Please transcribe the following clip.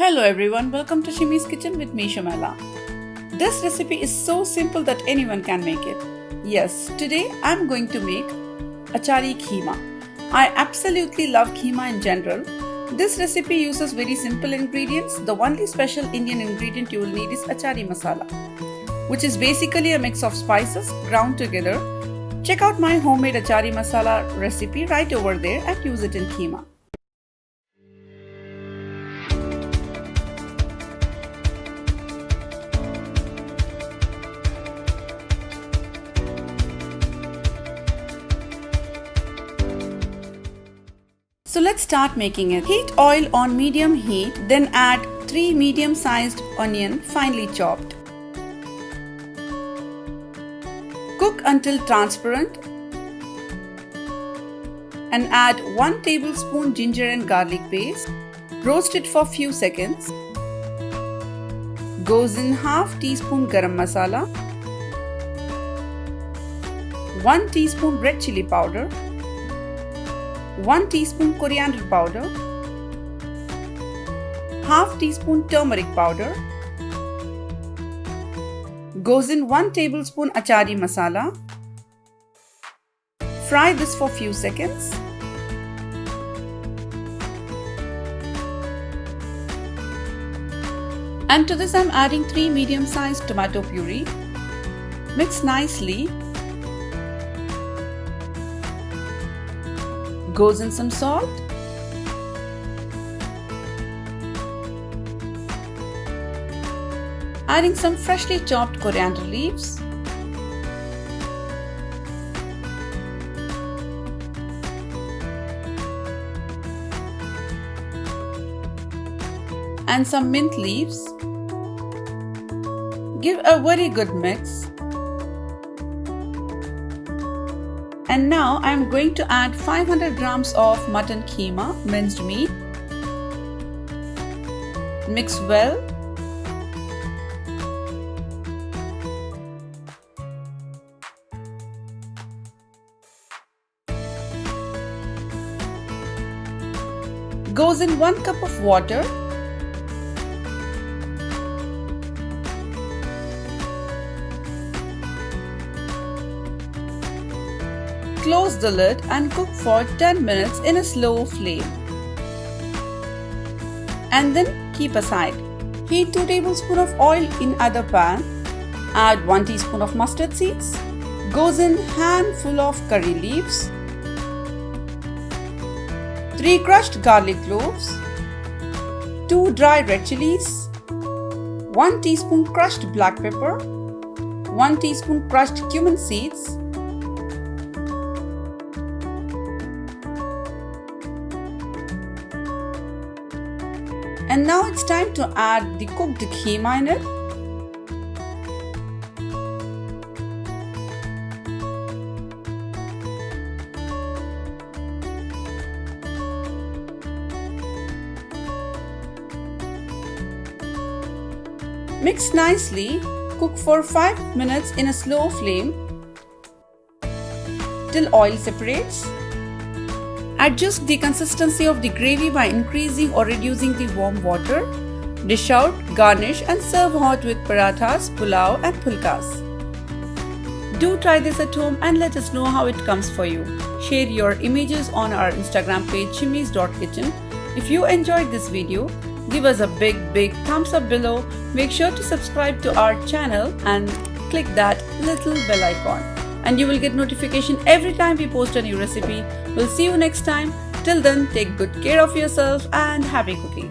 Hello everyone, welcome to Shimmy's Kitchen with me Shamala. This recipe is so simple that anyone can make it. Yes, today I'm going to make Achari Keema. I absolutely love keema in general. This recipe uses very simple ingredients. The only special Indian ingredient you will need is Achari Masala, which is basically a mix of spices ground together. Check out my homemade Achari Masala recipe right over there and use it in keema. So let's start making it. Heat oil on medium heat, then add 3 medium-sized onion finely chopped. Cook until transparent and add 1 tablespoon ginger and garlic paste. Roast it for few seconds. Goes in half teaspoon garam masala, 1 teaspoon red chilli powder, 1 teaspoon coriander powder, half teaspoon turmeric powder, goes in 1 tablespoon achari masala. Fry this for few seconds. And to this I'm adding 3 medium-sized tomato puree. Mix nicely. Goes in some salt, adding some freshly chopped coriander leaves, and some mint leaves. Give a very good mix. And now I am going to add 500 grams of mutton keema, minced meat. Mix well. Goes in 1 cup of water. Close the lid and cook for 10 minutes in a slow flame. And then keep aside. Heat 2 tablespoons of oil in other pan. Add 1 teaspoon of mustard seeds. Goes in handful of curry leaves. 3 crushed garlic cloves. 2 dry red chilies. 1 teaspoon crushed black pepper. 1 teaspoon crushed cumin seeds. And now it's time to add the cooked keema in it. Mix nicely. Cook for 5 minutes in a slow flame till oil separates. Adjust the consistency of the gravy by increasing or reducing the warm water. Dish out, garnish and serve hot with parathas, pulao and pulkas. Do try this at home and let us know how it comes for you. Share your images on our Instagram page shimmys.kitchen. If you enjoyed this video, give us a big thumbs up below. Make sure to subscribe to our channel and click that little bell icon. And you will get notification every time we post a new recipe. We'll see you next time. Till then, take good care of yourself and happy cooking.